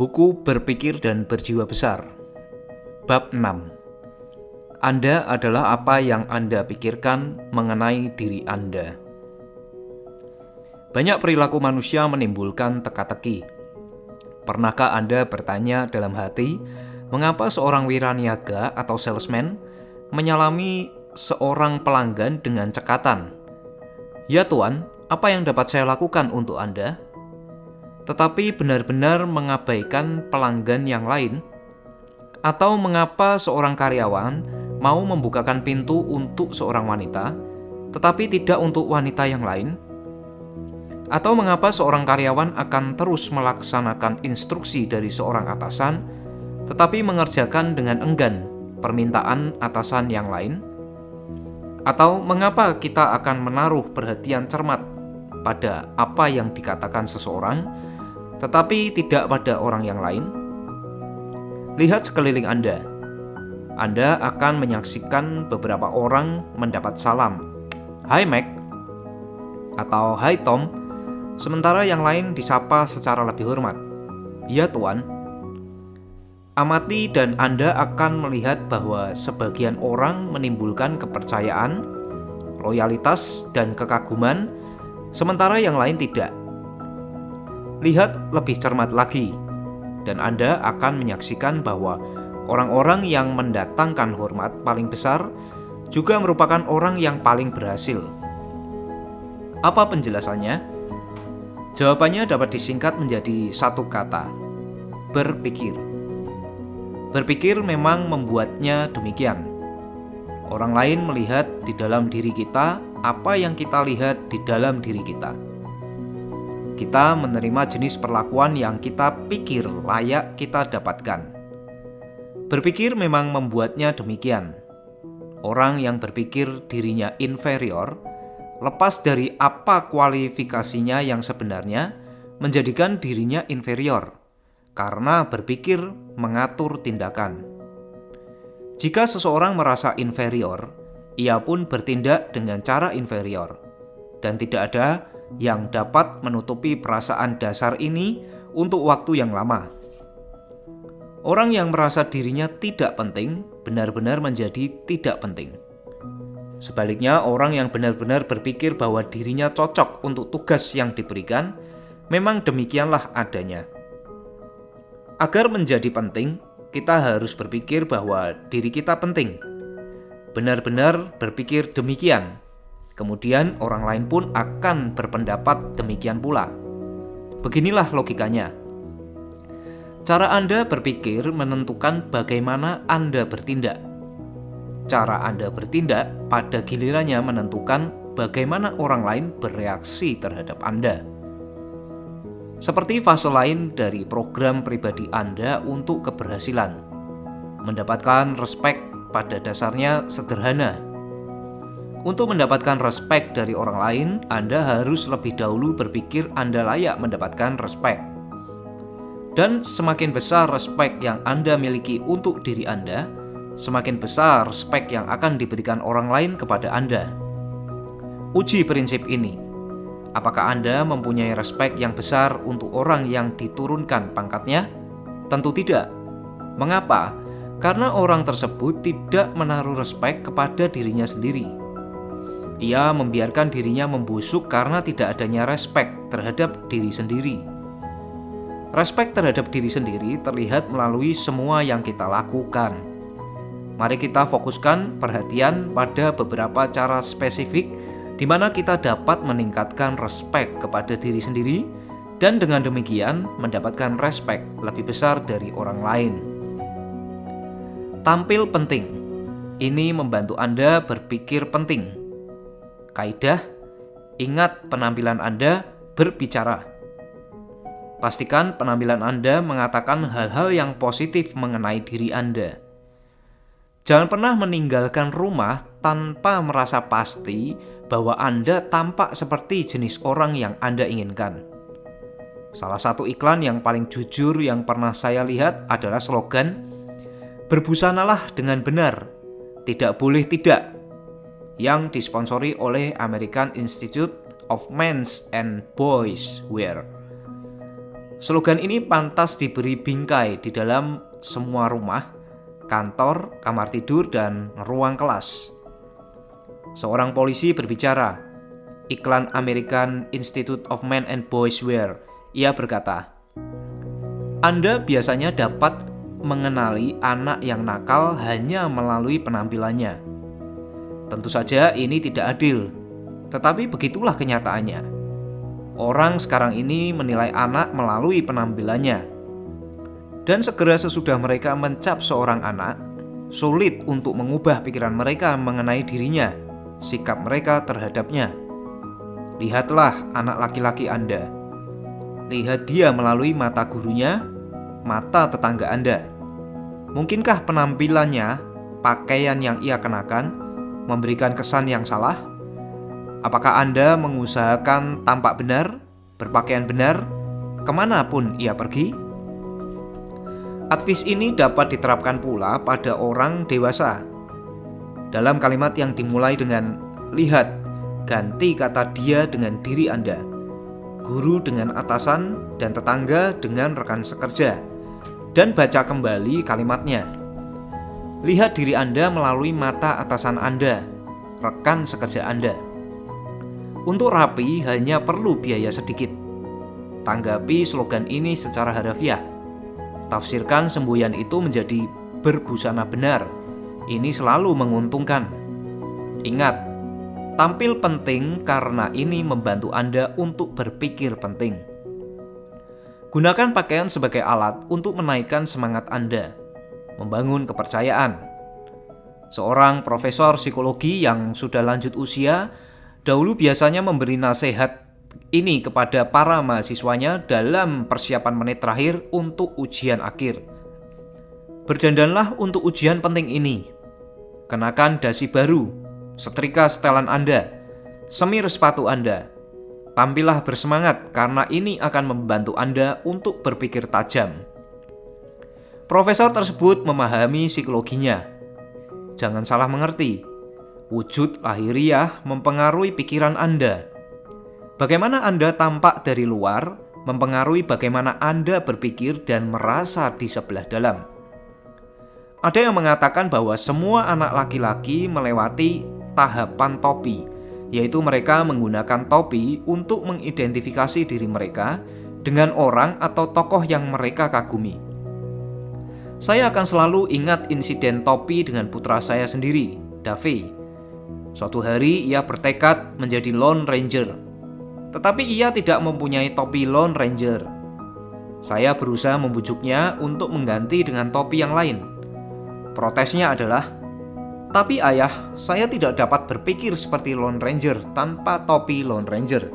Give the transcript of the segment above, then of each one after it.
Buku Berpikir dan Berjiwa Besar. Bab 6. Anda adalah apa yang Anda pikirkan mengenai diri Anda. Banyak perilaku manusia menimbulkan teka-teki. Pernahkah Anda bertanya dalam hati, mengapa seorang wiraniaga atau salesman menyalami seorang pelanggan dengan cekatan? "Ya Tuan, apa yang dapat saya lakukan untuk Anda?" Tetapi benar-benar mengabaikan pelanggan yang lain? Atau mengapa seorang karyawan mau membukakan pintu untuk seorang wanita, tetapi tidak untuk wanita yang lain? Atau mengapa seorang karyawan akan terus melaksanakan instruksi dari seorang atasan, tetapi mengerjakan dengan enggan permintaan atasan yang lain? Atau mengapa kita akan menaruh perhatian cermat pada apa yang dikatakan seseorang, tetapi tidak pada orang yang lain? Lihat sekeliling Anda. Anda akan menyaksikan beberapa orang mendapat salam, "Hai Mac," atau "Hai Tom," sementara yang lain disapa secara lebih hormat, "Ya Tuan." Amati dan Anda akan melihat bahwa sebagian orang menimbulkan kepercayaan, loyalitas, dan kekaguman, sementara yang lain tidak. Lihat lebih cermat lagi, dan Anda akan menyaksikan bahwa orang-orang yang mendatangkan hormat paling besar juga merupakan orang yang paling berhasil. Apa penjelasannya? Jawabannya dapat disingkat menjadi satu kata: berpikir. Berpikir memang membuatnya demikian. Orang lain melihat di dalam diri kita apa yang kita lihat di dalam diri kita. Kita menerima jenis perlakuan yang kita pikir layak kita dapatkan. Berpikir memang membuatnya demikian. Orang yang berpikir dirinya inferior, lepas dari apa kualifikasinya yang sebenarnya, menjadikan dirinya inferior, karena berpikir mengatur tindakan. Jika seseorang merasa inferior, ia pun bertindak dengan cara inferior, dan tidak ada yang dapat menutupi perasaan dasar ini untuk waktu yang lama. Orang yang merasa dirinya tidak penting benar-benar menjadi tidak penting. Sebaliknya, orang yang benar-benar berpikir bahwa dirinya cocok untuk tugas yang diberikan, memang demikianlah adanya. Agar menjadi penting, kita harus berpikir bahwa diri kita penting. Benar-benar berpikir demikian. Kemudian orang lain pun akan berpendapat demikian pula. Beginilah logikanya. Cara Anda berpikir menentukan bagaimana Anda bertindak. Cara Anda bertindak pada gilirannya menentukan bagaimana orang lain bereaksi terhadap Anda. Seperti fase lain dari program pribadi Anda untuk keberhasilan. Mendapatkan respek pada dasarnya sederhana. Untuk mendapatkan respek dari orang lain, Anda harus lebih dahulu berpikir Anda layak mendapatkan respek. Dan semakin besar respek yang Anda miliki untuk diri Anda, semakin besar respek yang akan diberikan orang lain kepada Anda. Uji prinsip ini. Apakah Anda mempunyai respek yang besar untuk orang yang diturunkan pangkatnya? Tentu tidak. Mengapa? Karena orang tersebut tidak menaruh respek kepada dirinya sendiri. Ia membiarkan dirinya membusuk karena tidak adanya respek terhadap diri sendiri. Respek terhadap diri sendiri terlihat melalui semua yang kita lakukan. Mari kita fokuskan perhatian pada beberapa cara spesifik di mana kita dapat meningkatkan respek kepada diri sendiri dan dengan demikian mendapatkan respek lebih besar dari orang lain. Tampil penting. Ini membantu Anda berpikir penting. Kaidah, ingat penampilan Anda berbicara. Pastikan penampilan Anda mengatakan hal-hal yang positif mengenai diri Anda. Jangan pernah meninggalkan rumah tanpa merasa pasti bahwa Anda tampak seperti jenis orang yang Anda inginkan. Salah satu iklan yang paling jujur yang pernah saya lihat adalah slogan, "Berbusanalah dengan benar, tidak boleh tidak," yang disponsori oleh American Institute of Men's and Boys' Wear. Slogan ini pantas diberi bingkai di dalam semua rumah, kantor, kamar tidur, dan ruang kelas. Seorang polisi berbicara, iklan American Institute of Men and Boys Wear. Ia berkata, "Anda biasanya dapat mengenali anak yang nakal hanya melalui penampilannya. Tentu saja ini tidak adil, tetapi begitulah kenyataannya. Orang sekarang ini menilai anak melalui penampilannya. Dan segera sesudah mereka mencap seorang anak, sulit untuk mengubah pikiran mereka mengenai dirinya, sikap mereka terhadapnya. Lihatlah anak laki-laki Anda. Lihat dia melalui mata gurunya, mata tetangga Anda. Mungkinkah penampilannya, pakaian yang ia kenakan, memberikan kesan yang salah? Apakah Anda mengusahakan tampak benar, berpakaian benar, kemanapun ia pergi?" Advice ini dapat diterapkan pula pada orang dewasa. Dalam kalimat yang dimulai dengan "lihat", ganti kata "dia" dengan diri Anda, guru dengan atasan, dan tetangga dengan rekan sekerja, dan baca kembali kalimatnya. Lihat diri Anda melalui mata atasan Anda, rekan sekerja Anda. Untuk rapi hanya perlu biaya sedikit. Tanggapi slogan ini secara harafiah. Tafsirkan semboyan itu menjadi berbusana benar. Ini selalu menguntungkan. Ingat, tampil penting karena ini membantu Anda untuk berpikir penting. Gunakan pakaian sebagai alat untuk menaikkan semangat Anda, membangun kepercayaan. Seorang profesor psikologi yang sudah lanjut usia dahulu biasanya memberi nasihat ini kepada para mahasiswanya dalam persiapan menit terakhir untuk ujian akhir. Berdandanlah untuk ujian penting ini. Kenakan dasi baru, setrika setelan Anda, semir sepatu Anda. Tampillah bersemangat karena ini akan membantu Anda untuk berpikir tajam. Profesor tersebut memahami psikologinya. Jangan salah mengerti. Wujud lahiriah mempengaruhi pikiran Anda. Bagaimana Anda tampak dari luar mempengaruhi bagaimana Anda berpikir dan merasa di sebelah dalam. Ada yang mengatakan bahwa semua anak laki-laki melewati tahapan topi, yaitu mereka menggunakan topi untuk mengidentifikasi diri mereka dengan orang atau tokoh yang mereka kagumi. Saya akan selalu ingat insiden topi dengan putra saya sendiri, Davey. Suatu hari ia bertekad menjadi Lone Ranger, tetapi ia tidak mempunyai topi Lone Ranger. Saya berusaha membujuknya untuk mengganti dengan topi yang lain. Protesnya adalah, "Tapi ayah, saya tidak dapat berpikir seperti Lone Ranger tanpa topi Lone Ranger."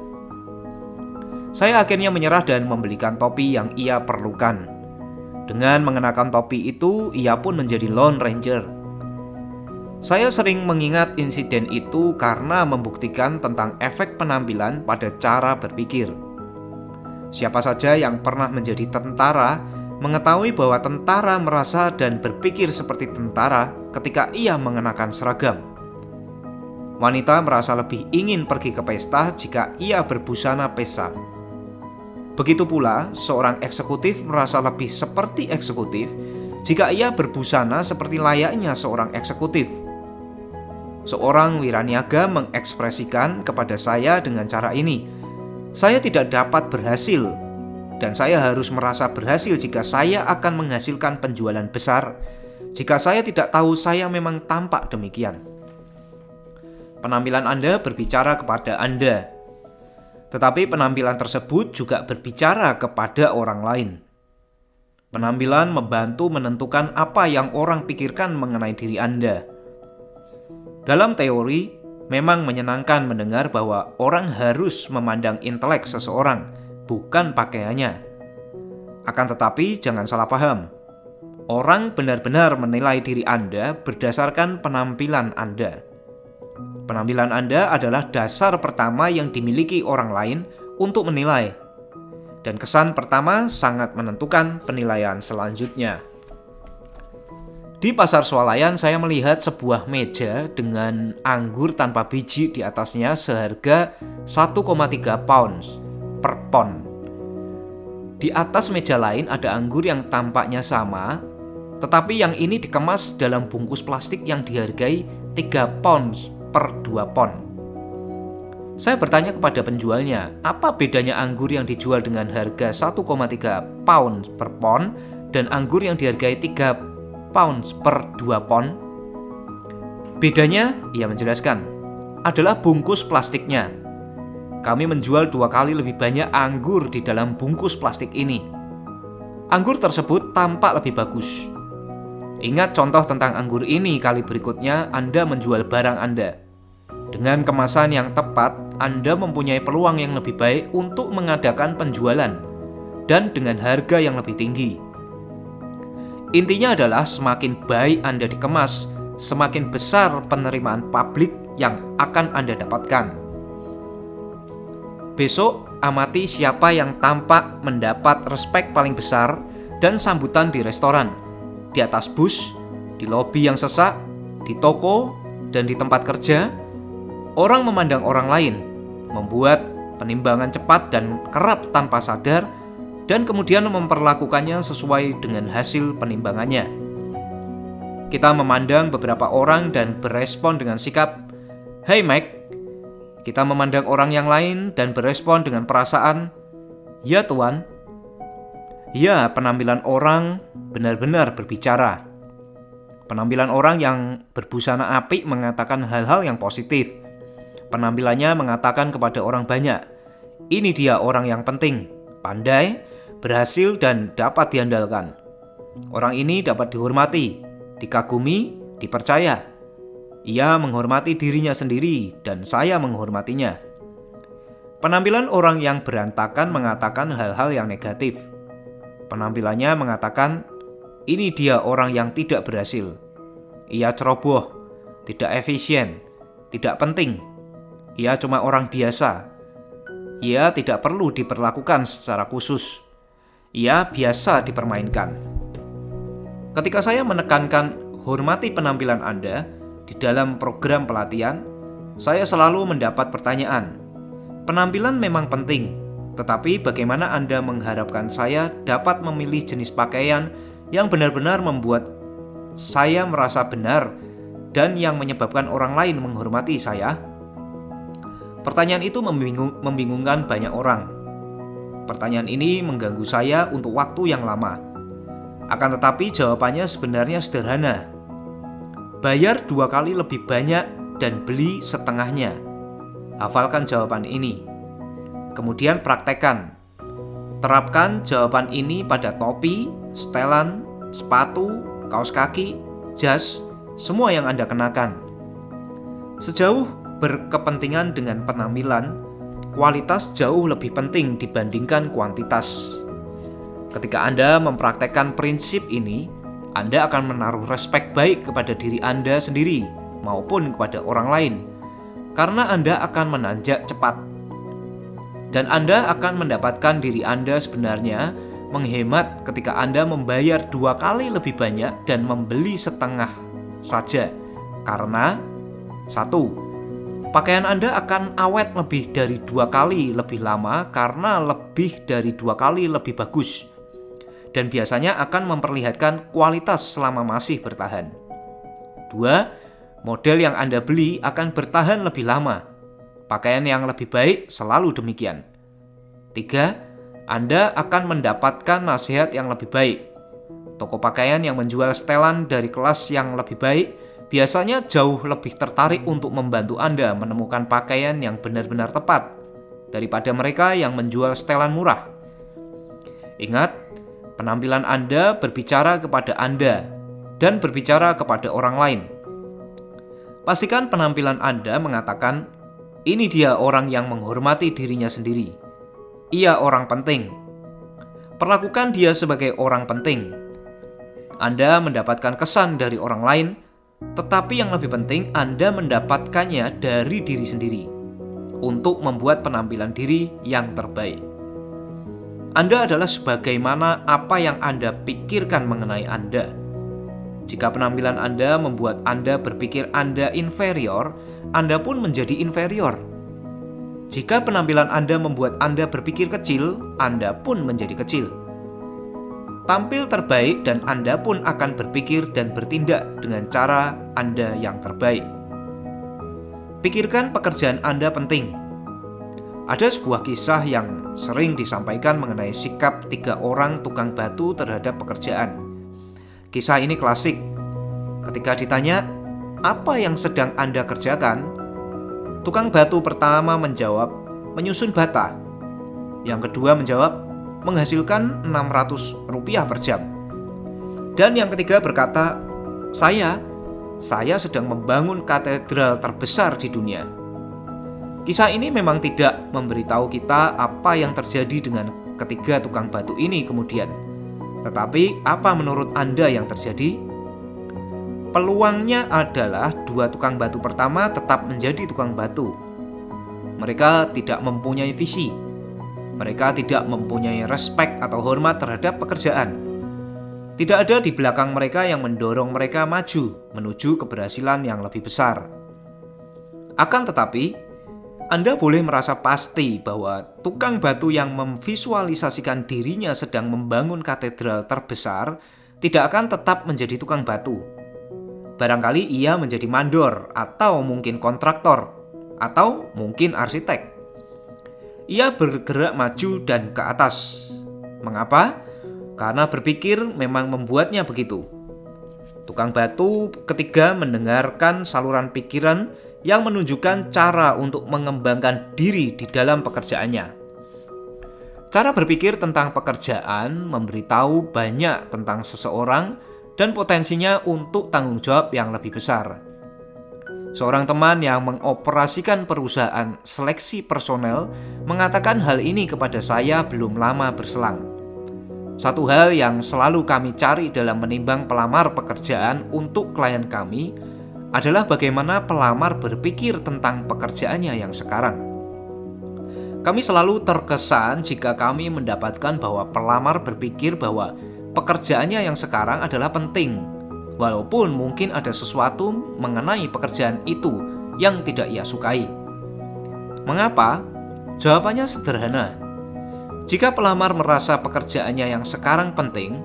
Saya akhirnya menyerah dan membelikan topi yang ia perlukan. Dengan mengenakan topi itu, ia pun menjadi Lone Ranger. Saya sering mengingat insiden itu karena membuktikan tentang efek penampilan pada cara berpikir. Siapa saja yang pernah menjadi tentara mengetahui bahwa tentara merasa dan berpikir seperti tentara ketika ia mengenakan seragam. Wanita merasa lebih ingin pergi ke pesta jika ia berbusana pesta. Begitu pula, seorang eksekutif merasa lebih seperti eksekutif jika ia berbusana seperti layaknya seorang eksekutif. Seorang wiraniaga mengekspresikan kepada saya dengan cara ini, "Saya tidak dapat berhasil, dan saya harus merasa berhasil jika saya akan menghasilkan penjualan besar. Jika saya tidak tahu saya memang tampak demikian." Penampilan Anda berbicara kepada Anda, tetapi penampilan tersebut juga berbicara kepada orang lain. Penampilan membantu menentukan apa yang orang pikirkan mengenai diri Anda. Dalam teori, memang menyenangkan mendengar bahwa orang harus memandang intelek seseorang, bukan pakaiannya. Akan tetapi, jangan salah paham. Orang benar-benar menilai diri Anda berdasarkan penampilan Anda. Penampilan Anda adalah dasar pertama yang dimiliki orang lain untuk menilai. Dan kesan pertama sangat menentukan penilaian selanjutnya. Di pasar swalayan saya melihat sebuah meja dengan anggur tanpa biji di atasnya seharga 1,3 pounds per pon. Di atas meja lain ada anggur yang tampaknya sama, tetapi yang ini dikemas dalam bungkus plastik yang dihargai 3 pounds per 2 pound. Saya bertanya kepada penjualnya, apa bedanya anggur yang dijual dengan harga 1,3 pounds per pound dan anggur yang dihargai 3 pounds per 2 pound? Bedanya, ia menjelaskan, adalah bungkus plastiknya. Kami menjual 2 kali lebih banyak anggur di dalam bungkus plastik ini. Anggur tersebut tampak lebih bagus. Ingat contoh tentang anggur ini kali berikutnya Anda menjual barang Anda. Dengan kemasan yang tepat, Anda mempunyai peluang yang lebih baik untuk mengadakan penjualan dan dengan harga yang lebih tinggi. Intinya adalah semakin baik Anda dikemas, semakin besar penerimaan publik yang akan Anda dapatkan. Besok, amati siapa yang tampak mendapat respek paling besar dan sambutan di restoran, di atas bus, di lobi yang sesak, di toko, dan di tempat kerja. Orang memandang orang lain, membuat penimbangan cepat dan kerap tanpa sadar, dan kemudian memperlakukannya sesuai dengan hasil penimbangannya. Kita memandang beberapa orang dan berespon dengan sikap, "Hey Mike." Kita memandang orang yang lain dan berespon dengan perasaan, "Ya Tuan." Ya, penampilan orang benar-benar berbicara. Penampilan orang yang berbusana apik mengatakan hal-hal yang positif. Penampilannya mengatakan kepada orang banyak, ini dia orang yang penting, pandai, berhasil dan dapat diandalkan. Orang ini dapat dihormati, dikagumi, dipercaya. Ia menghormati dirinya sendiri dan saya menghormatinya. Penampilan orang yang berantakan mengatakan hal-hal yang negatif. Penampilannya mengatakan, ini dia orang yang tidak berhasil. Ia ceroboh, tidak efisien, tidak penting. Ia cuma orang biasa. Ia tidak perlu diperlakukan secara khusus. Ia biasa dipermainkan. Ketika saya menekankan hormati penampilan Anda di dalam program pelatihan, saya selalu mendapat pertanyaan. Penampilan memang penting, tetapi bagaimana Anda mengharapkan saya dapat memilih jenis pakaian yang benar-benar membuat saya merasa benar dan yang menyebabkan orang lain menghormati saya? Pertanyaan itu membingungkan banyak orang. Pertanyaan ini mengganggu saya untuk waktu yang lama. Akan tetapi jawabannya sebenarnya sederhana. Bayar 2 kali lebih banyak dan beli setengahnya. Hafalkan jawaban ini. Kemudian praktekkan. Terapkan jawaban ini pada topi, setelan, sepatu, kaos kaki, jas, semua yang Anda kenakan. Sejauh berkepentingan dengan penampilan, kualitas jauh lebih penting dibandingkan kuantitas. Ketika Anda mempraktekkan prinsip ini, Anda akan menaruh respek baik kepada diri Anda sendiri maupun kepada orang lain, karena Anda akan menanjak cepat. Dan Anda akan mendapatkan diri Anda sebenarnya menghemat ketika Anda membayar 2 kali lebih banyak dan membeli setengah saja. Karena 1. Pakaian Anda akan awet lebih dari 2 kali lebih lama karena lebih dari 2 kali lebih bagus. Dan biasanya akan memperlihatkan kualitas selama masih bertahan. 2. Model yang Anda beli akan bertahan lebih lama. Pakaian yang lebih baik selalu demikian. 3. Anda akan mendapatkan nasihat yang lebih baik. Toko pakaian yang menjual setelan dari kelas yang lebih baik biasanya jauh lebih tertarik untuk membantu Anda menemukan pakaian yang benar-benar tepat daripada mereka yang menjual setelan murah. Ingat, penampilan Anda berbicara kepada Anda dan berbicara kepada orang lain. Pastikan penampilan Anda mengatakan, ini dia orang yang menghormati dirinya sendiri. Ia orang penting. Perlakukan dia sebagai orang penting. Anda mendapatkan kesan dari orang lain, tetapi yang lebih penting Anda mendapatkannya dari diri sendiri untuk membuat penampilan diri yang terbaik. Anda adalah sebagaimana apa yang Anda pikirkan mengenai Anda. Jika penampilan Anda membuat Anda berpikir Anda inferior, Anda pun menjadi inferior. Jika penampilan Anda membuat Anda berpikir kecil, Anda pun menjadi kecil. Tampil terbaik dan Anda pun akan berpikir dan bertindak dengan cara Anda yang terbaik. Pikirkan pekerjaan Anda penting. Ada sebuah kisah yang sering disampaikan mengenai sikap 3 orang tukang batu terhadap pekerjaan. Kisah ini klasik. Ketika ditanya, "Apa yang sedang Anda kerjakan?" Tukang batu pertama menjawab, "Menyusun bata." Yang kedua menjawab, "Menghasilkan Rp600 per jam." Dan yang ketiga berkata, Saya sedang membangun katedral terbesar di dunia." Kisah ini memang tidak memberitahu kita apa yang terjadi dengan ketiga tukang batu ini kemudian. Tetapi apa menurut Anda yang terjadi? Peluangnya adalah 2 tukang batu pertama tetap menjadi tukang batu. Mereka tidak mempunyai visi. Mereka tidak mempunyai respek atau hormat terhadap pekerjaan. Tidak ada di belakang mereka yang mendorong mereka maju menuju keberhasilan yang lebih besar. Akan tetapi, Anda boleh merasa pasti bahwa tukang batu yang memvisualisasikan dirinya sedang membangun katedral terbesar tidak akan tetap menjadi tukang batu. Barangkali ia menjadi mandor atau mungkin kontraktor atau mungkin arsitek. Ia bergerak maju dan ke atas. Mengapa? Karena berpikir memang membuatnya begitu. Tukang batu ketiga mendengarkan saluran pikiran yang menunjukkan cara untuk mengembangkan diri di dalam pekerjaannya. Cara berpikir tentang pekerjaan memberitahu banyak tentang seseorang dan potensinya untuk tanggung jawab yang lebih besar. Seorang teman yang mengoperasikan perusahaan seleksi personel mengatakan hal ini kepada saya belum lama berselang. Satu hal yang selalu kami cari dalam menimbang pelamar pekerjaan untuk klien kami adalah bagaimana pelamar berpikir tentang pekerjaannya yang sekarang. Kami selalu terkesan jika kami mendapatkan bahwa pelamar berpikir bahwa pekerjaannya yang sekarang adalah penting, walaupun mungkin ada sesuatu mengenai pekerjaan itu yang tidak ia sukai. Mengapa? Jawabannya sederhana. Jika pelamar merasa pekerjaannya yang sekarang penting,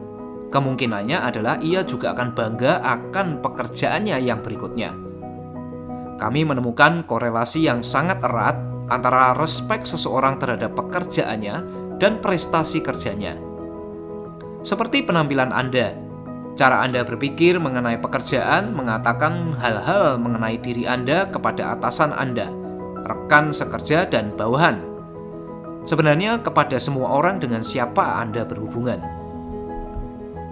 kemungkinannya adalah ia juga akan bangga akan pekerjaannya yang berikutnya. Kami menemukan korelasi yang sangat erat antara respek seseorang terhadap pekerjaannya dan prestasi kerjanya. Seperti penampilan Anda, cara Anda berpikir mengenai pekerjaan mengatakan hal-hal mengenai diri Anda kepada atasan Anda, rekan sekerja, dan bawahan. Sebenarnya kepada semua orang dengan siapa Anda berhubungan.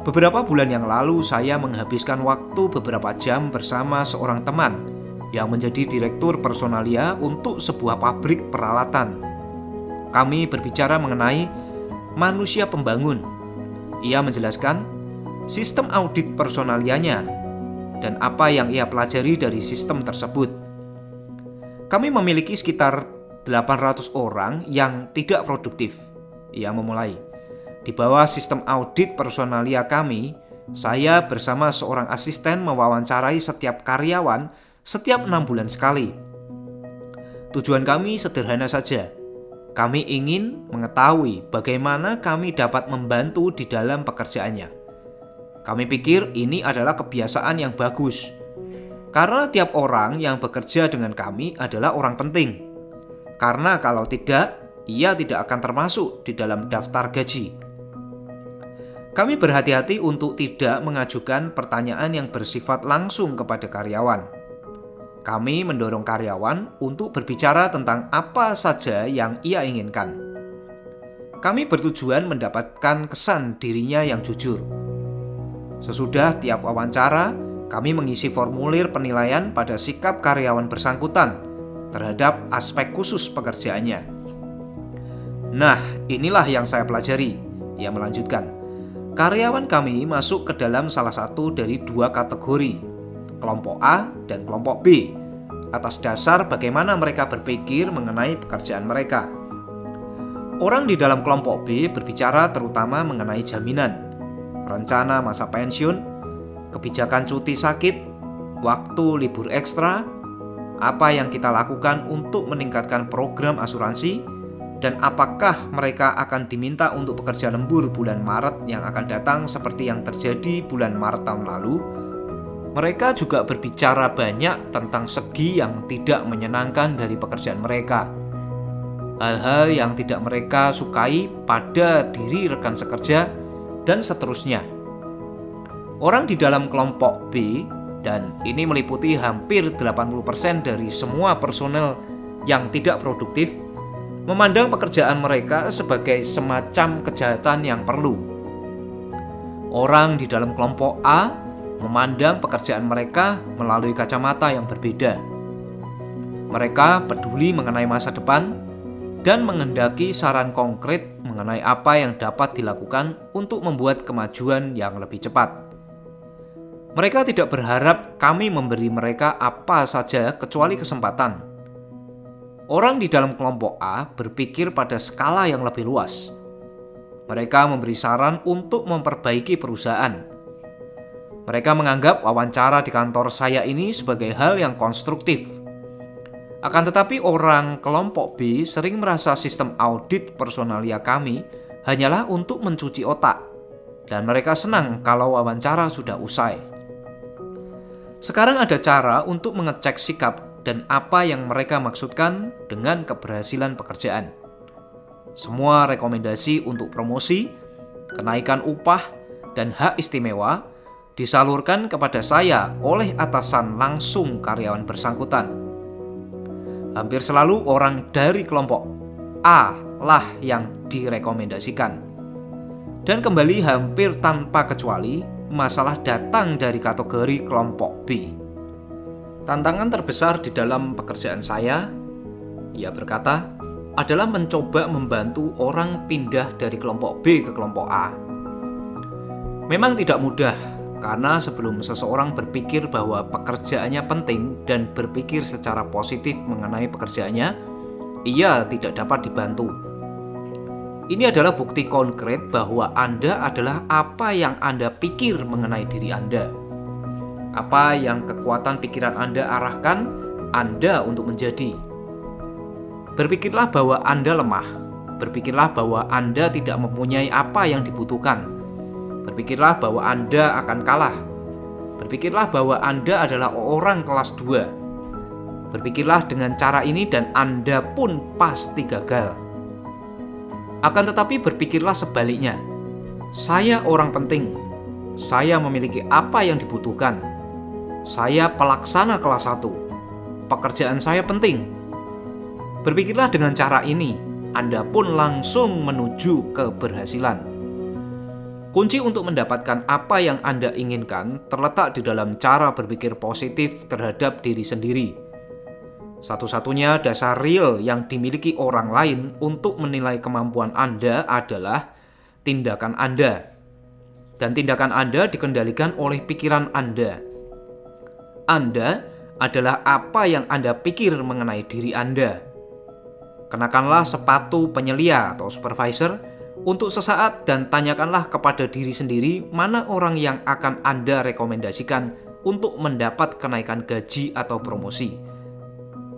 Beberapa bulan yang lalu saya menghabiskan waktu beberapa jam bersama seorang teman yang menjadi direktur personalia untuk sebuah pabrik peralatan. Kami berbicara mengenai manusia pembangun. Ia menjelaskan sistem audit personalianya dan apa yang ia pelajari dari sistem tersebut. Kami memiliki sekitar 800 orang yang tidak produktif. Ia memulai. Di bawah sistem audit personalia kami, saya bersama seorang asisten mewawancarai setiap karyawan setiap 6 bulan sekali. Tujuan kami sederhana saja. Kami ingin mengetahui bagaimana kami dapat membantu di dalam pekerjaannya. Kami pikir ini adalah kebiasaan yang bagus. Karena tiap orang yang bekerja dengan kami adalah orang penting. Karena kalau tidak, ia tidak akan termasuk di dalam daftar gaji. Kami berhati-hati untuk tidak mengajukan pertanyaan yang bersifat langsung kepada karyawan. Kami mendorong karyawan untuk berbicara tentang apa saja yang ia inginkan. Kami bertujuan mendapatkan kesan dirinya yang jujur. Sesudah tiap wawancara, kami mengisi formulir penilaian pada sikap karyawan bersangkutan terhadap aspek khusus pekerjaannya. Nah, inilah yang saya pelajari, ia melanjutkan. Karyawan kami masuk ke dalam salah satu dari 2 kategori, kelompok A dan kelompok B, atas dasar bagaimana mereka berpikir mengenai pekerjaan mereka. Orang di dalam kelompok B berbicara terutama mengenai jaminan, rencana masa pensiun, kebijakan cuti sakit, waktu libur ekstra, apa yang kita lakukan untuk meningkatkan program asuransi, dan apakah mereka akan diminta untuk bekerja lembur bulan Maret yang akan datang seperti yang terjadi bulan Maret tahun lalu. Mereka juga berbicara banyak tentang segi yang tidak menyenangkan dari pekerjaan mereka. Hal-hal yang tidak mereka sukai pada diri rekan sekerja, dan seterusnya. Orang di dalam kelompok B, dan ini meliputi hampir 80% dari semua personel yang tidak produktif, memandang pekerjaan mereka sebagai semacam kejahatan yang perlu. Orang di dalam kelompok A memandang pekerjaan mereka melalui kacamata yang berbeda. Mereka peduli mengenai masa depan dan menghendaki saran konkret mengenai apa yang dapat dilakukan untuk membuat kemajuan yang lebih cepat. Mereka tidak berharap kami memberi mereka apa saja kecuali kesempatan. Orang di dalam kelompok A berpikir pada skala yang lebih luas. Mereka memberi saran untuk memperbaiki perusahaan. Mereka menganggap wawancara di kantor saya ini sebagai hal yang konstruktif. Akan tetapi orang kelompok B sering merasa sistem audit personalia kami hanyalah untuk mencuci otak, dan mereka senang kalau wawancara sudah usai. Sekarang ada cara untuk mengecek sikap dan apa yang mereka maksudkan dengan keberhasilan pekerjaan. Semua rekomendasi untuk promosi, kenaikan upah, dan hak istimewa disalurkan kepada saya oleh atasan langsung karyawan bersangkutan. Hampir selalu orang dari kelompok A lah yang direkomendasikan. Dan kembali hampir tanpa kecuali, masalah datang dari kategori kelompok B. Tantangan terbesar di dalam pekerjaan saya, ia berkata, adalah mencoba membantu orang pindah dari kelompok B ke kelompok A. Memang tidak mudah, karena sebelum seseorang berpikir bahwa pekerjaannya penting dan berpikir secara positif mengenai pekerjaannya, ia tidak dapat dibantu. Ini adalah bukti konkret bahwa Anda adalah apa yang Anda pikir mengenai diri Anda. Apa yang kekuatan pikiran Anda arahkan Anda untuk menjadi. Berpikirlah bahwa Anda lemah. Berpikirlah bahwa Anda tidak mempunyai apa yang dibutuhkan. Berpikirlah bahwa Anda akan kalah. Berpikirlah bahwa Anda adalah orang kelas 2. Berpikirlah dengan cara ini dan Anda pun pasti gagal. Akan tetapi berpikirlah sebaliknya. Saya orang penting. Saya memiliki apa yang dibutuhkan. Saya pelaksana kelas 1. Pekerjaan saya penting. Berpikirlah dengan cara ini, Anda pun langsung menuju keberhasilan. Kunci untuk mendapatkan apa yang Anda inginkan terletak di dalam cara berpikir positif terhadap diri sendiri. Satu-satunya dasar real yang dimiliki orang lain untuk menilai kemampuan Anda adalah tindakan Anda. Dan tindakan Anda dikendalikan oleh pikiran Anda. Anda adalah apa yang Anda pikir mengenai diri Anda. Kenakanlah sepatu penyelia atau supervisor untuk sesaat dan tanyakanlah kepada diri sendiri mana orang yang akan Anda rekomendasikan untuk mendapat kenaikan gaji atau promosi.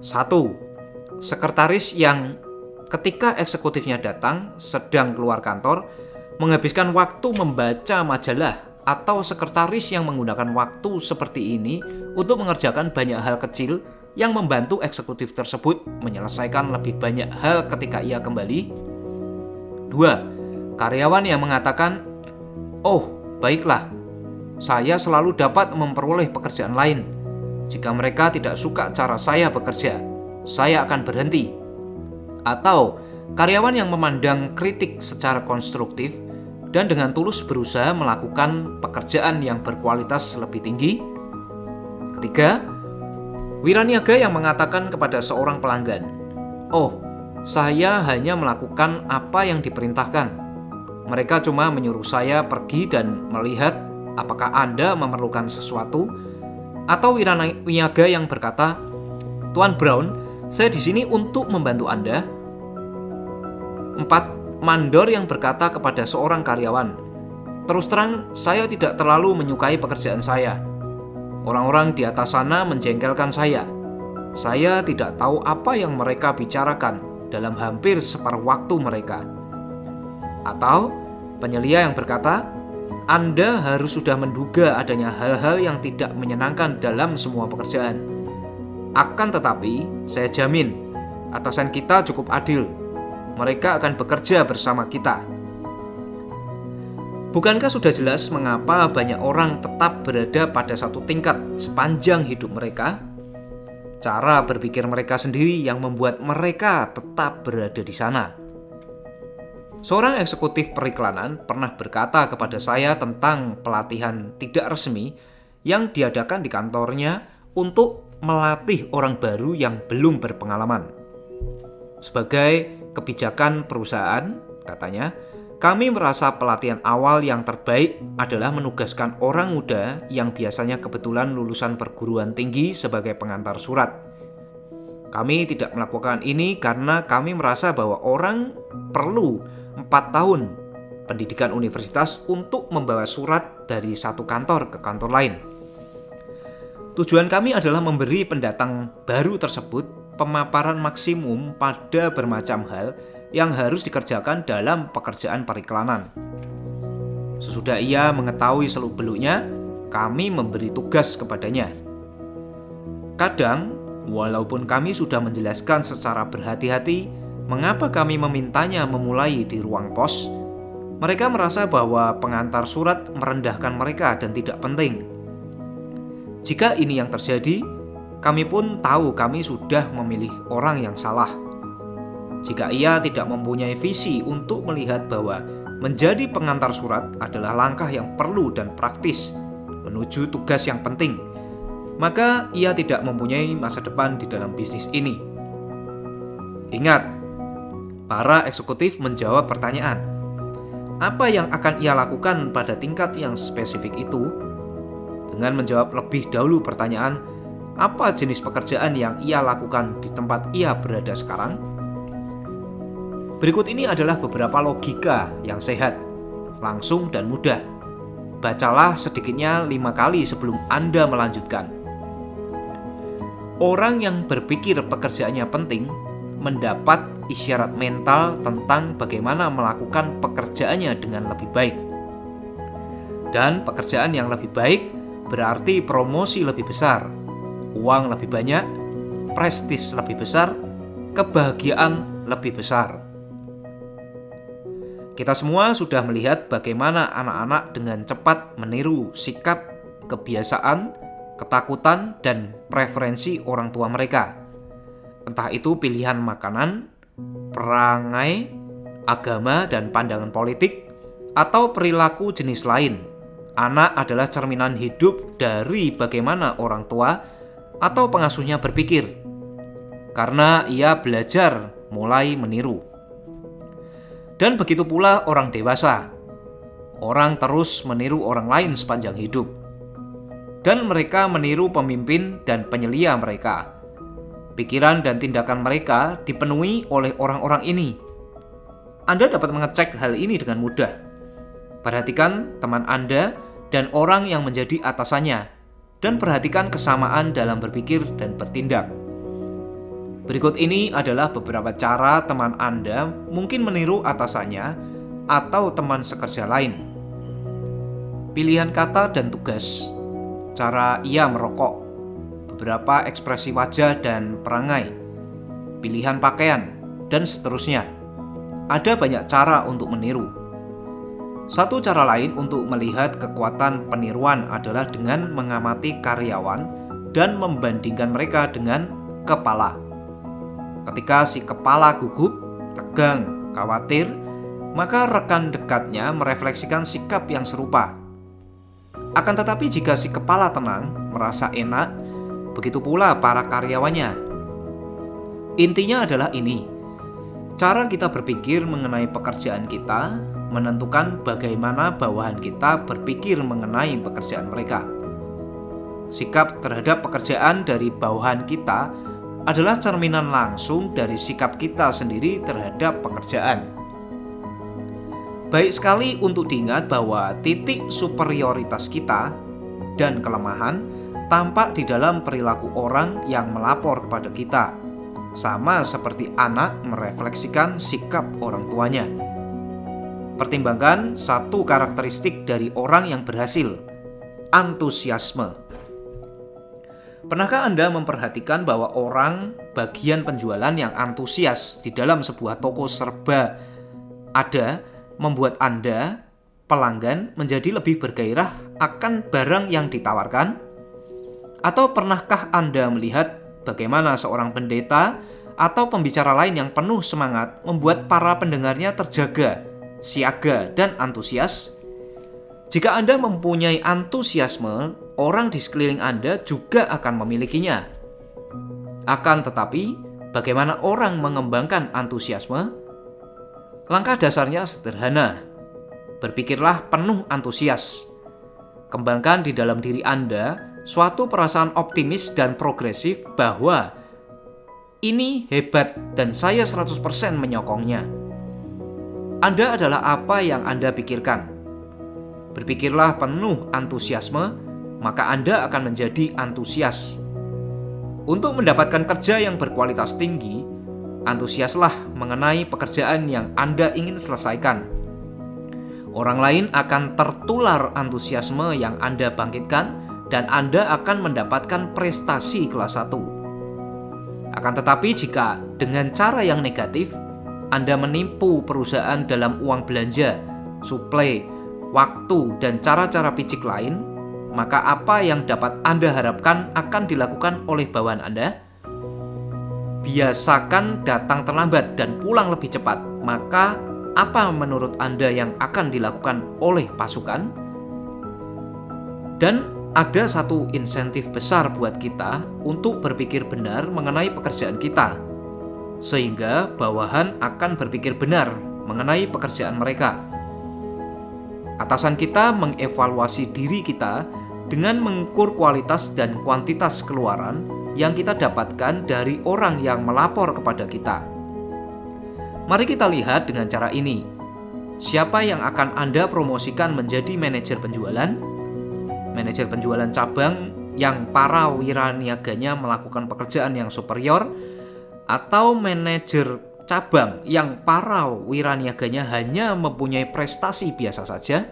1. Sekretaris yang ketika eksekutifnya datang sedang keluar kantor menghabiskan waktu membaca majalah, atau sekretaris yang menggunakan waktu seperti ini untuk mengerjakan banyak hal kecil yang membantu eksekutif tersebut menyelesaikan lebih banyak hal ketika ia kembali. 2. Karyawan yang mengatakan, "Oh, baiklah, saya selalu dapat memperoleh pekerjaan lain. Jika mereka tidak suka cara saya bekerja, saya akan berhenti." Atau karyawan yang memandang kritik secara konstruktif dan dengan tulus berusaha melakukan pekerjaan yang berkualitas lebih tinggi. 3. Wiraniaga yang mengatakan kepada seorang pelanggan, "Oh, saya hanya melakukan apa yang diperintahkan. Mereka cuma menyuruh saya pergi dan melihat apakah Anda memerlukan sesuatu." Atau wiraniaga yang berkata, "Tuan Brown, saya di sini untuk membantu Anda." 4. Mandor yang berkata kepada seorang karyawan, "Terus terang, saya tidak terlalu menyukai pekerjaan saya. Orang-orang di atas sana menjengkelkan saya." Saya tidak tahu apa yang mereka bicarakan dalam hampir separuh waktu mereka. Atau penyelia yang berkata, Anda harus sudah menduga adanya hal-hal yang tidak menyenangkan dalam semua pekerjaan. Akan tetapi, saya jamin, atasan kita cukup adil. Mereka akan bekerja bersama kita. Bukankah sudah jelas mengapa banyak orang tetap berada pada satu tingkat sepanjang hidup mereka? Cara berpikir mereka sendiri yang membuat mereka tetap berada di sana. Seorang eksekutif periklanan pernah berkata kepada saya tentang pelatihan tidak resmi yang diadakan di kantornya untuk melatih orang baru yang belum berpengalaman. Sebagai kebijakan perusahaan, katanya, kami merasa pelatihan awal yang terbaik adalah menugaskan orang muda yang biasanya kebetulan lulusan perguruan tinggi sebagai pengantar surat. Kami tidak melakukan ini karena kami merasa bahwa orang perlu 4 tahun pendidikan universitas untuk membawa surat dari satu kantor ke kantor lain. Tujuan kami adalah memberi pendatang baru tersebut pemaparan maksimum pada bermacam hal yang harus dikerjakan dalam pekerjaan periklanan. Sesudah ia mengetahui seluk-beluknya, kami memberi tugas kepadanya. Kadang, walaupun kami sudah menjelaskan secara berhati-hati mengapa kami memintanya memulai di ruang pos, mereka merasa bahwa pengantar surat merendahkan mereka dan tidak penting. Jika ini yang terjadi, kami pun tahu kami sudah memilih orang yang salah. Jika ia tidak mempunyai visi untuk melihat bahwa menjadi pengantar surat adalah langkah yang perlu dan praktis menuju tugas yang penting, maka ia tidak mempunyai masa depan di dalam bisnis ini. Ingat, para eksekutif menjawab pertanyaan, apa yang akan ia lakukan pada tingkat yang spesifik itu? Dengan menjawab lebih dahulu pertanyaan, apa jenis pekerjaan yang ia lakukan di tempat ia berada sekarang? Berikut ini adalah beberapa logika yang sehat, langsung dan mudah. Bacalah sedikitnya 5 kali sebelum Anda melanjutkan. Orang yang berpikir pekerjaannya penting mendapat isyarat mental tentang bagaimana melakukan pekerjaannya dengan lebih baik. Dan pekerjaan yang lebih baik berarti promosi lebih besar, uang lebih banyak, prestis lebih besar, kebahagiaan lebih besar. Kita semua sudah melihat bagaimana anak-anak dengan cepat meniru sikap, kebiasaan, ketakutan, dan preferensi orang tua mereka. Entah itu pilihan makanan, perangai, agama, dan pandangan politik, atau perilaku jenis lain. Anak adalah cerminan hidup dari bagaimana orang tua atau pengasuhnya berpikir, karena ia belajar mulai meniru. Dan begitu pula orang dewasa. Orang terus meniru orang lain sepanjang hidup. Dan mereka meniru pemimpin dan penyelia mereka. Pikiran dan tindakan mereka dipenuhi oleh orang-orang ini. Anda dapat mengecek hal ini dengan mudah. Perhatikan teman Anda dan orang yang menjadi atasannya, dan perhatikan kesamaan dalam berpikir dan bertindak. Berikut ini adalah beberapa cara teman Anda mungkin meniru atasannya atau teman sekerja lain. Pilihan kata dan tugas, cara ia merokok, beberapa ekspresi wajah dan perangai, pilihan pakaian, dan seterusnya. Ada banyak cara untuk meniru. Satu cara lain untuk melihat kekuatan peniruan adalah dengan mengamati karyawan dan membandingkan mereka dengan kepala. Ketika si kepala gugup, tegang, khawatir, maka rekan dekatnya merefleksikan sikap yang serupa. Akan tetapi jika si kepala tenang, merasa enak, begitu pula para karyawannya. Intinya adalah ini. Cara kita berpikir mengenai pekerjaan kita menentukan bagaimana bawahan kita berpikir mengenai pekerjaan mereka. Sikap terhadap pekerjaan dari bawahan kita adalah cerminan langsung dari sikap kita sendiri terhadap pekerjaan. Baik sekali untuk diingat bahwa titik superioritas kita dan kelemahan tampak di dalam perilaku orang yang melapor kepada kita, sama seperti anak merefleksikan sikap orang tuanya. Pertimbangkan satu karakteristik dari orang yang berhasil, antusiasme. Pernahkah Anda memperhatikan bahwa orang bagian penjualan yang antusias di dalam sebuah toko serba ada membuat Anda, pelanggan, menjadi lebih bergairah akan barang yang ditawarkan? Atau pernahkah Anda melihat bagaimana seorang pendeta atau pembicara lain yang penuh semangat membuat para pendengarnya terjaga, siaga, dan antusias? Jika Anda mempunyai antusiasme, orang di sekeliling Anda juga akan memilikinya. Akan tetapi, bagaimana orang mengembangkan antusiasme? Langkah dasarnya sederhana. Berpikirlah penuh antusias. Kembangkan di dalam diri Anda suatu perasaan optimis dan progresif bahwa ini hebat dan saya 100% menyokongnya. Anda adalah apa yang Anda pikirkan. Berpikirlah penuh antusiasme, maka Anda akan menjadi antusias. Untuk mendapatkan kerja yang berkualitas tinggi, antusiaslah mengenai pekerjaan yang Anda ingin selesaikan. Orang lain akan tertular antusiasme yang Anda bangkitkan dan Anda akan mendapatkan prestasi kelas 1. Akan tetapi jika dengan cara yang negatif, Anda menipu perusahaan dalam uang belanja, suplai, waktu, dan cara-cara picik lain, maka apa yang dapat Anda harapkan akan dilakukan oleh bawahan Anda? Biasakan datang terlambat dan pulang lebih cepat, maka apa menurut Anda yang akan dilakukan oleh pasukan? Dan ada satu insentif besar buat kita untuk berpikir benar mengenai pekerjaan kita, sehingga bawahan akan berpikir benar mengenai pekerjaan mereka. Atasan kita mengevaluasi diri kita dengan mengukur kualitas dan kuantitas keluaran yang kita dapatkan dari orang yang melapor kepada kita. Mari kita lihat dengan cara ini. Siapa yang akan Anda promosikan menjadi manajer penjualan? Manajer penjualan cabang yang para wiraniaganya melakukan pekerjaan yang superior, atau manajer cabang yang para wiraniaganya hanya mempunyai prestasi biasa saja?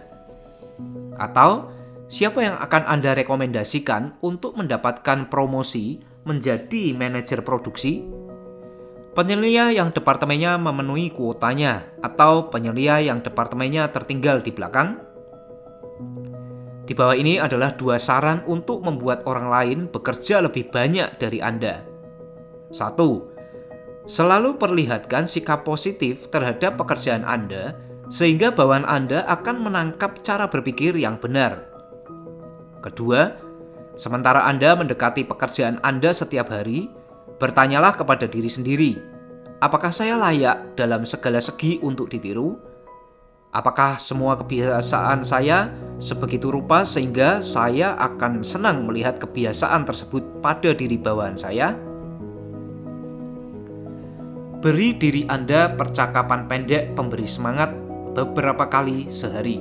Atau siapa yang akan Anda rekomendasikan untuk mendapatkan promosi menjadi manajer produksi? Penyelia yang departemennya memenuhi kuotanya, atau penyelia yang departemennya tertinggal di belakang? Di bawah ini adalah 2 saran untuk membuat orang lain bekerja lebih banyak dari Anda. 1. Selalu perlihatkan sikap positif terhadap pekerjaan Anda, sehingga bawahan Anda akan menangkap cara berpikir yang benar. Kedua, sementara Anda mendekati pekerjaan Anda setiap hari, bertanyalah kepada diri sendiri, apakah saya layak dalam segala segi untuk ditiru? Apakah semua kebiasaan saya sebegitu rupa sehingga saya akan senang melihat kebiasaan tersebut pada diri bawahan saya? Beri diri Anda percakapan pendek pemberi semangat beberapa kali sehari.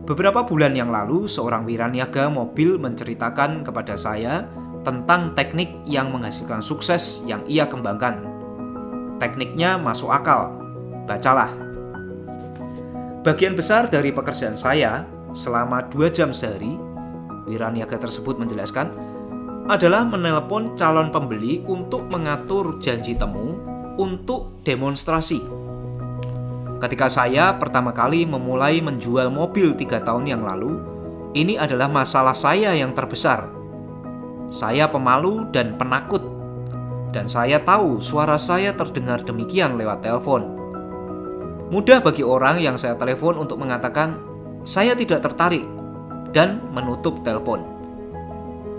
Beberapa bulan yang lalu, seorang wiraniaga mobil menceritakan kepada saya tentang teknik yang menghasilkan sukses yang ia kembangkan. Tekniknya masuk akal. Bacalah. Bagian besar dari pekerjaan saya selama 2 jam sehari, wiraniaga tersebut menjelaskan, adalah menelpon calon pembeli untuk mengatur janji temu untuk demonstrasi. Ketika saya pertama kali memulai menjual mobil 3 tahun yang lalu, ini adalah masalah saya yang terbesar. Saya pemalu dan penakut, dan saya tahu suara saya terdengar demikian lewat telepon. Mudah bagi orang yang saya telepon untuk mengatakan, saya tidak tertarik, dan menutup telepon.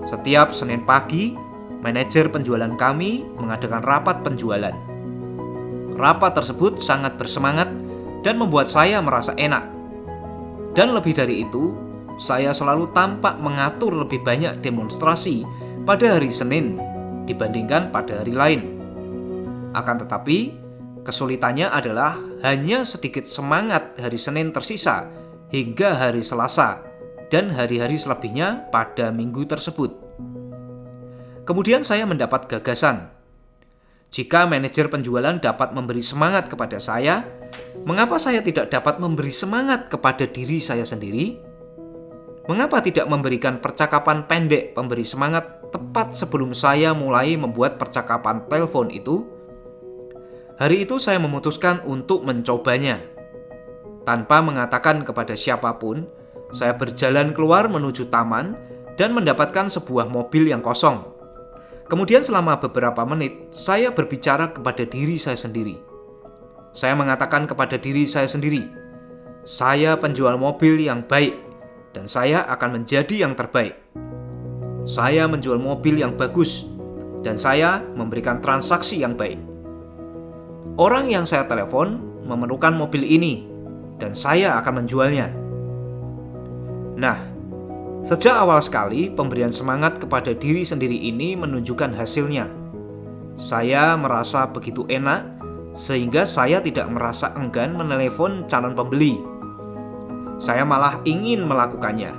Setiap Senin pagi, manajer penjualan kami mengadakan rapat penjualan. Rapat tersebut sangat bersemangat dan membuat saya merasa enak. Dan lebih dari itu, saya selalu tampak mengatur lebih banyak demonstrasi pada hari Senin dibandingkan pada hari lain. Akan tetapi, kesulitannya adalah hanya sedikit semangat hari Senin tersisa hingga hari Selasa, dan hari-hari selebihnya pada minggu tersebut. Kemudian saya mendapat gagasan. Jika manajer penjualan dapat memberi semangat kepada saya, mengapa saya tidak dapat memberi semangat kepada diri saya sendiri? Mengapa tidak memberikan percakapan pendek pemberi semangat tepat sebelum saya mulai membuat percakapan telepon itu? Hari itu saya memutuskan untuk mencobanya. Tanpa mengatakan kepada siapapun, saya berjalan keluar menuju taman dan mendapatkan sebuah mobil yang kosong. Kemudian selama beberapa menit, saya berbicara kepada diri saya sendiri. Saya mengatakan kepada diri saya sendiri, saya penjual mobil yang baik dan saya akan menjadi yang terbaik. Saya menjual mobil yang bagus dan saya memberikan transaksi yang baik. Orang yang saya telepon memerlukan mobil ini dan saya akan menjualnya. Nah, sejak awal sekali pemberian semangat kepada diri sendiri ini menunjukkan hasilnya. Saya merasa begitu enak sehingga saya tidak merasa enggan menelepon calon pembeli. Saya malah ingin melakukannya.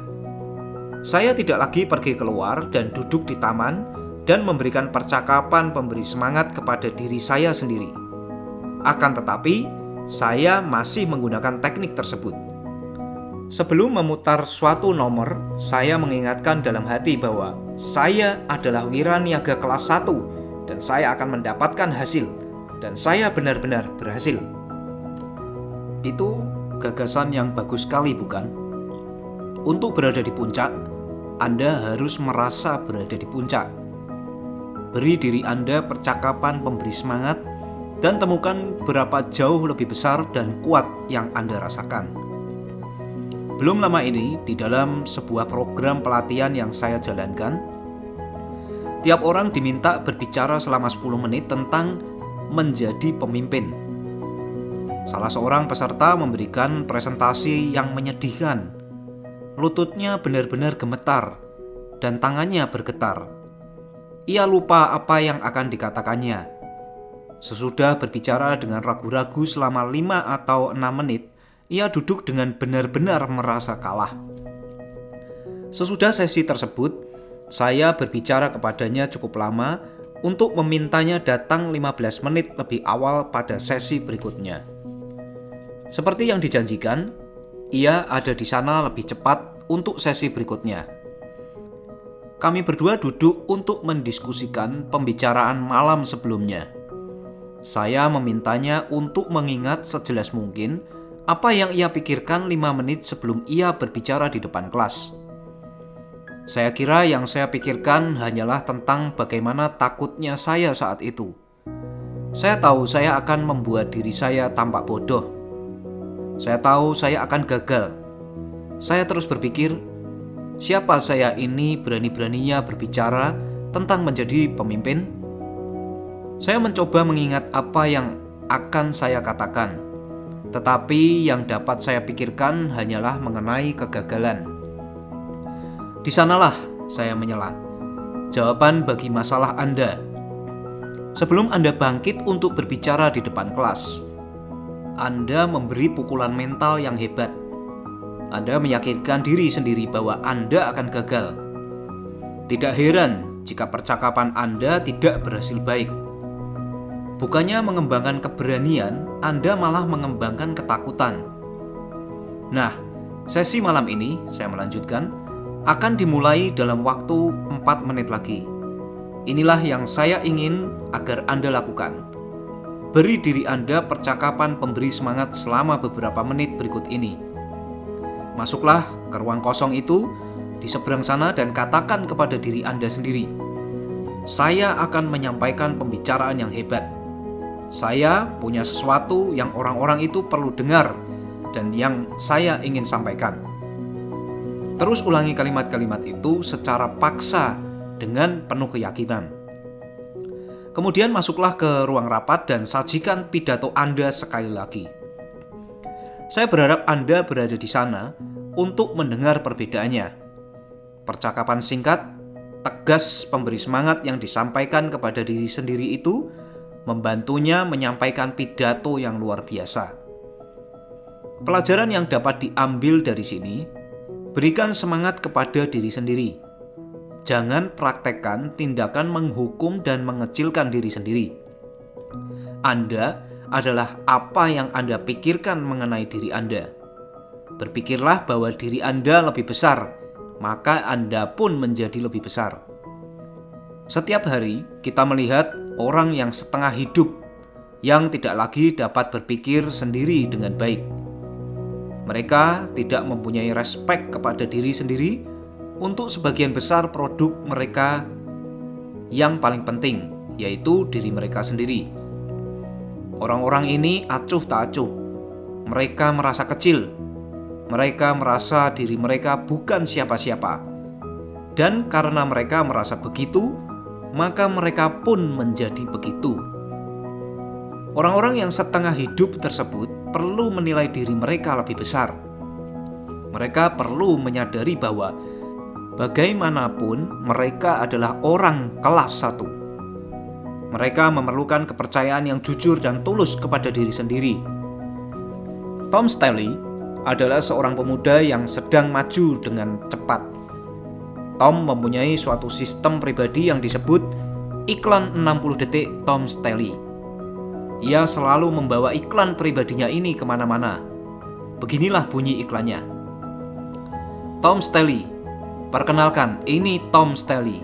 Saya tidak lagi pergi keluar dan duduk di taman dan memberikan percakapan pemberi semangat kepada diri saya sendiri. Akan tetapi, saya masih menggunakan teknik tersebut. Sebelum memutar suatu nomor, saya mengingatkan dalam hati bahwa saya adalah wiraniaga kelas 1 dan saya akan mendapatkan hasil dan saya benar-benar berhasil. Itu gagasan yang bagus sekali, bukan? Untuk berada di puncak, Anda harus merasa berada di puncak. Beri diri Anda percakapan pemberi semangat dan temukan berapa jauh lebih besar dan kuat yang Anda rasakan. Belum lama ini, di dalam sebuah program pelatihan yang saya jalankan, tiap orang diminta berbicara selama 10 menit tentang menjadi pemimpin. Salah seorang peserta memberikan presentasi yang menyedihkan. Lututnya benar-benar gemetar dan tangannya bergetar. Ia lupa apa yang akan dikatakannya. Sesudah berbicara dengan ragu-ragu selama 5 atau 6 menit, ia duduk dengan benar-benar merasa kalah. Sesudah sesi tersebut, saya berbicara kepadanya cukup lama untuk memintanya datang 15 menit lebih awal pada sesi berikutnya. Seperti yang dijanjikan, ia ada di sana lebih cepat untuk sesi berikutnya. Kami berdua duduk untuk mendiskusikan pembicaraan malam sebelumnya. Saya memintanya untuk mengingat sejelas mungkin apa yang ia pikirkan 5 menit sebelum ia berbicara di depan kelas. Saya kira yang saya pikirkan hanyalah tentang bagaimana takutnya saya saat itu. Saya tahu saya akan membuat diri saya tampak bodoh. Saya tahu saya akan gagal. Saya terus berpikir, siapa saya ini berani-beraninya berbicara tentang menjadi pemimpin? Saya mencoba mengingat apa yang akan saya katakan. Tetapi yang dapat saya pikirkan hanyalah mengenai kegagalan. Di sanalah saya menyela. Jawaban bagi masalah Anda. Sebelum Anda bangkit untuk berbicara di depan kelas, Anda memberi pukulan mental yang hebat. Anda meyakinkan diri sendiri bahwa Anda akan gagal. Tidak heran jika percakapan Anda tidak berhasil baik. Bukannya mengembangkan keberanian, Anda malah mengembangkan ketakutan. Nah, sesi malam ini, saya melanjutkan, akan dimulai dalam waktu 4 menit lagi. Inilah yang saya ingin agar Anda lakukan. Beri diri Anda percakapan pemberi semangat selama beberapa menit berikut ini. Masuklah ke ruang kosong itu di seberang sana dan katakan kepada diri Anda sendiri, saya akan menyampaikan pembicaraan yang hebat. Saya punya sesuatu yang orang-orang itu perlu dengar dan yang saya ingin sampaikan. Terus ulangi kalimat-kalimat itu secara paksa dengan penuh keyakinan. Kemudian masuklah ke ruang rapat dan sajikan pidato Anda sekali lagi. Saya berharap Anda berada di sana untuk mendengar perbedaannya. Percakapan singkat, tegas pemberi semangat yang disampaikan kepada diri sendiri itu membantunya menyampaikan pidato yang luar biasa. Pelajaran yang dapat diambil dari sini, Berikan semangat kepada diri sendiri. Jangan praktekkan tindakan menghukum dan mengecilkan diri sendiri. Anda adalah apa yang Anda pikirkan mengenai diri Anda. Berpikirlah bahwa diri Anda lebih besar, maka Anda pun menjadi lebih besar. Setiap hari kita melihat orang yang setengah hidup, yang tidak lagi dapat berpikir sendiri dengan baik. Mereka tidak mempunyai respek kepada diri sendiri untuk sebagian besar produk mereka yang paling penting, yaitu diri mereka sendiri. Orang-orang ini acuh tak acuh. Mereka merasa kecil. Mereka merasa diri mereka bukan siapa-siapa. Dan karena mereka merasa begitu, maka mereka pun menjadi begitu. Orang-orang yang setengah hidup tersebut perlu menilai diri mereka lebih besar. Mereka perlu menyadari bahwa bagaimanapun mereka adalah orang kelas 1. Mereka memerlukan kepercayaan yang jujur dan tulus kepada diri sendiri. Tom Staley adalah seorang pemuda yang sedang maju dengan cepat. Tom mempunyai suatu sistem pribadi yang disebut iklan 60 detik Tom Staley. Ia selalu membawa iklan pribadinya ini kemana-mana. Beginilah bunyi iklannya. Tom Staley, perkenalkan, ini Tom Staley,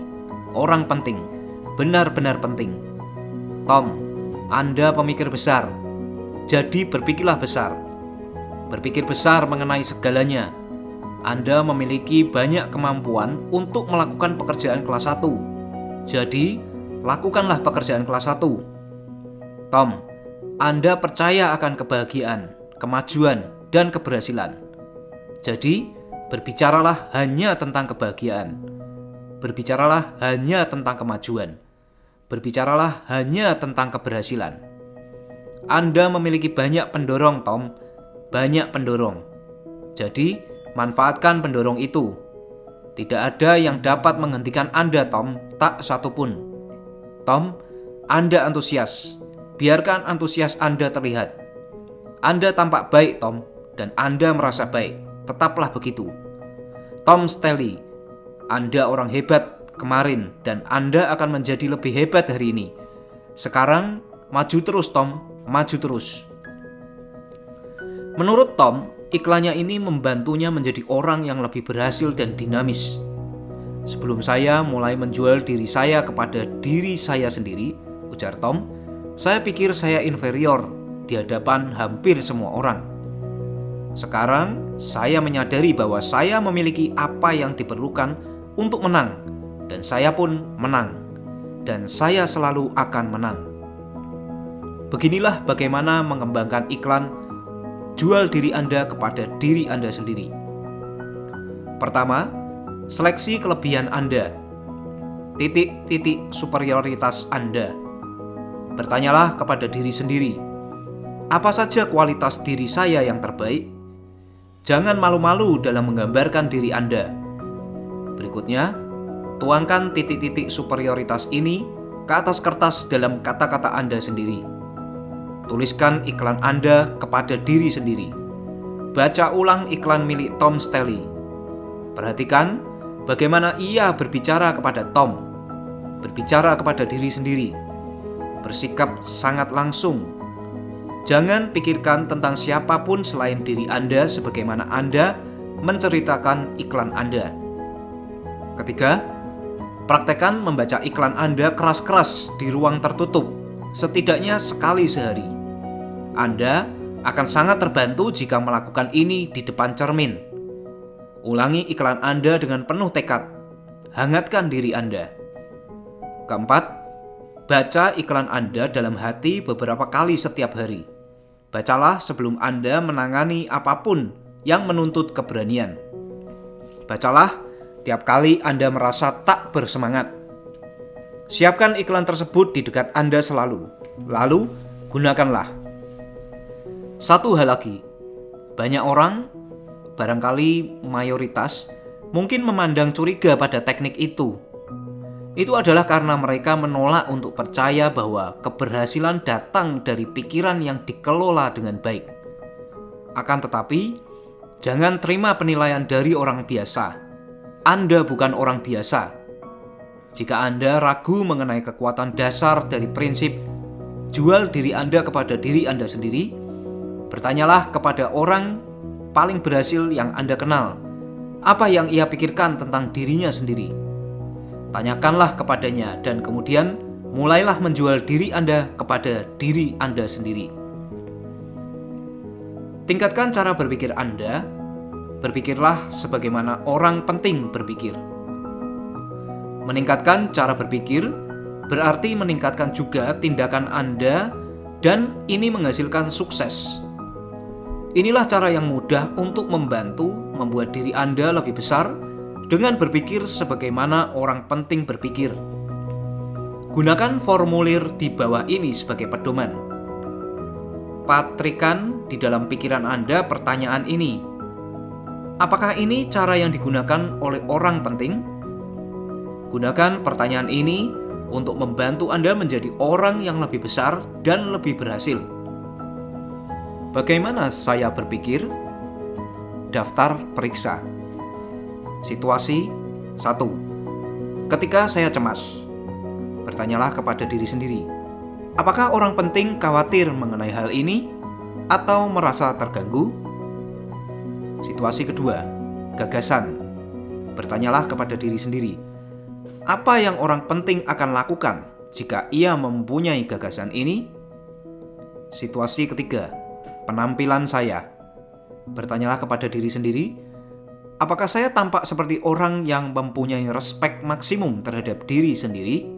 orang penting, benar-benar penting. Tom, Anda pemikir besar, jadi berpikirlah besar. Berpikir besar mengenai segalanya. Anda memiliki banyak kemampuan untuk melakukan pekerjaan kelas 1. Jadi, lakukanlah pekerjaan kelas 1. Tom, Anda percaya akan kebahagiaan, kemajuan, dan keberhasilan. Jadi, berbicaralah hanya tentang kebahagiaan. Berbicaralah hanya tentang kemajuan. Berbicaralah hanya tentang keberhasilan. Anda memiliki banyak pendorong, Tom. Banyak pendorong. Jadi, manfaatkan pendorong itu. Tidak ada yang dapat menghentikan Anda, Tom. Tak satupun. Tom, Anda antusias. Biarkan antusias Anda terlihat. Anda tampak baik, Tom, dan Anda merasa baik. Tetaplah begitu. Tom Staley, Anda orang hebat kemarin dan Anda akan menjadi lebih hebat hari ini. Sekarang, maju terus, Tom. Maju terus. Menurut Tom, iklannya ini membantunya menjadi orang yang lebih berhasil dan dinamis. Sebelum saya mulai menjual diri saya kepada diri saya sendiri, ujar Tom, saya pikir saya inferior di hadapan hampir semua orang. Sekarang, saya menyadari bahwa saya memiliki apa yang diperlukan untuk menang, dan saya pun menang, dan saya selalu akan menang. Beginilah bagaimana mengembangkan iklan jual diri Anda kepada diri Anda sendiri. Pertama, seleksi kelebihan Anda. Titik-titik superioritas Anda. Bertanyalah kepada diri sendiri, apa saja kualitas diri saya yang terbaik? Jangan malu-malu dalam menggambarkan diri Anda. Berikutnya, tuangkan titik-titik superioritas ini ke atas kertas dalam kata-kata Anda sendiri. Tuliskan iklan Anda kepada diri sendiri. Baca ulang iklan milik Tom Staley. Perhatikan bagaimana ia berbicara kepada Tom, berbicara kepada diri sendiri. Bersikap sangat langsung. Jangan pikirkan tentang siapapun selain diri Anda sebagaimana Anda menceritakan iklan Anda. Ketiga, praktekkan membaca iklan Anda keras-keras di ruang tertutup, setidaknya sekali sehari. Anda akan sangat terbantu jika melakukan ini di depan cermin. Ulangi iklan Anda dengan penuh tekad. Hangatkan diri Anda. Keempat, baca iklan Anda dalam hati beberapa kali setiap hari. Bacalah sebelum Anda menangani apapun yang menuntut keberanian. Bacalah tiap kali Anda merasa tak bersemangat. Siapkan iklan tersebut di dekat Anda selalu. Lalu, gunakanlah. Satu hal lagi, banyak orang, barangkali mayoritas, mungkin memandang curiga pada teknik itu. Itu adalah karena mereka menolak untuk percaya bahwa keberhasilan datang dari pikiran yang dikelola dengan baik. Akan tetapi, Jangan terima penilaian dari orang biasa. Anda bukan orang biasa. Jika Anda ragu mengenai kekuatan dasar dari prinsip jual diri Anda kepada diri Anda sendiri, bertanyalah kepada orang paling berhasil yang Anda kenal. Apa yang ia pikirkan tentang dirinya sendiri? Tanyakanlah kepadanya dan kemudian mulailah menjual diri Anda kepada diri Anda sendiri. Tingkatkan cara berpikir Anda. Berpikirlah sebagaimana orang penting berpikir. Meningkatkan cara berpikir berarti meningkatkan juga tindakan Anda, dan ini menghasilkan sukses. Inilah cara yang mudah untuk membantu membuat diri Anda lebih besar dengan berpikir sebagaimana orang penting berpikir. Gunakan formulir di bawah ini sebagai pedoman. Patrikan di dalam pikiran Anda pertanyaan ini. Apakah ini cara yang digunakan oleh orang penting? Gunakan pertanyaan ini untuk membantu Anda menjadi orang yang lebih besar dan lebih berhasil. Bagaimana saya berpikir? Daftar periksa. Situasi 1. Ketika saya cemas, bertanyalah kepada diri sendiri. Apakah orang penting khawatir mengenai hal ini atau merasa terganggu? Situasi kedua, gagasan. Bertanyalah kepada diri sendiri. Apa yang orang penting akan lakukan jika ia mempunyai gagasan ini? Situasi ketiga, penampilan saya. Bertanyalah kepada diri sendiri, apakah saya tampak seperti orang yang mempunyai respek maksimum terhadap diri sendiri?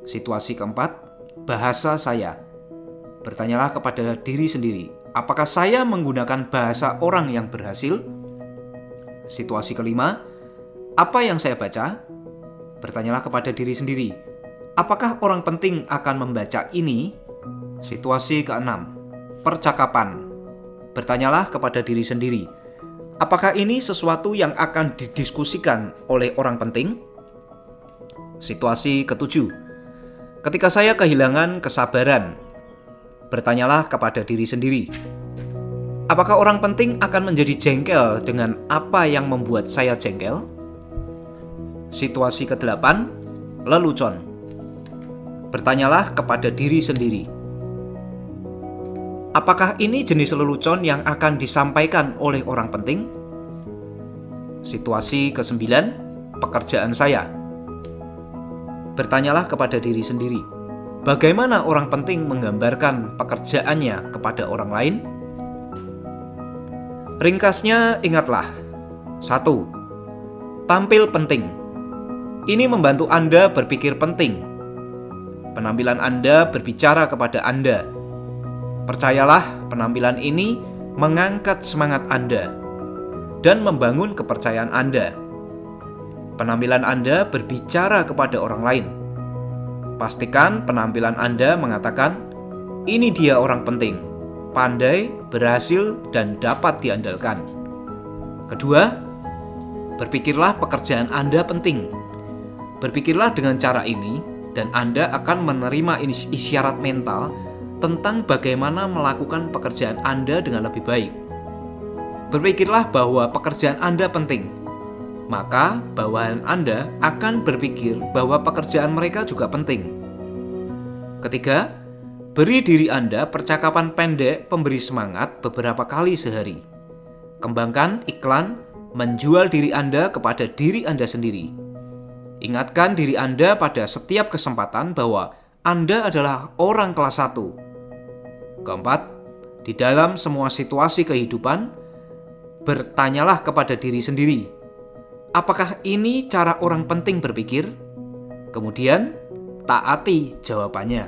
Situasi keempat, bahasa saya. Bertanyalah kepada diri sendiri, apakah saya menggunakan bahasa orang yang berhasil? Situasi kelima, apa yang saya baca? Bertanyalah kepada diri sendiri, apakah orang penting akan membaca ini? Situasi keenam, percakapan. Bertanyalah kepada diri sendiri, apakah ini sesuatu yang akan didiskusikan oleh orang penting? Situasi ketujuh, ketika saya kehilangan kesabaran. Bertanyalah kepada diri sendiri, apakah orang penting akan menjadi jengkel dengan apa yang membuat saya jengkel? Situasi ke-8, lelucon. Bertanyalah kepada diri sendiri, apakah ini jenis lelucon yang akan disampaikan oleh orang penting? Situasi ke-9, pekerjaan saya. Bertanyalah kepada diri sendiri, bagaimana orang penting menggambarkan pekerjaannya kepada orang lain? Ringkasnya ingatlah. 1. Tampil penting. Ini membantu Anda berpikir penting. Penampilan Anda berbicara kepada Anda. Percayalah, penampilan ini mengangkat semangat Anda dan membangun kepercayaan Anda. Penampilan Anda berbicara kepada orang lain. Pastikan penampilan Anda mengatakan, ini dia orang penting, pandai, berhasil, dan dapat diandalkan. Kedua, berpikirlah pekerjaan Anda penting. Berpikirlah dengan cara ini, dan Anda akan menerima isyarat mental tentang bagaimana melakukan pekerjaan Anda dengan lebih baik. Berpikirlah bahwa pekerjaan Anda penting, maka bawahan Anda akan berpikir bahwa pekerjaan mereka juga penting. Ketiga, beri diri Anda percakapan pendek pemberi semangat beberapa kali sehari. Kembangkan iklan menjual diri Anda kepada diri Anda sendiri. Ingatkan diri Anda pada setiap kesempatan bahwa Anda adalah orang kelas 1. Keempat, di dalam semua situasi kehidupan, bertanyalah kepada diri sendiri, apakah ini cara orang penting berpikir? Kemudian, taati jawabannya.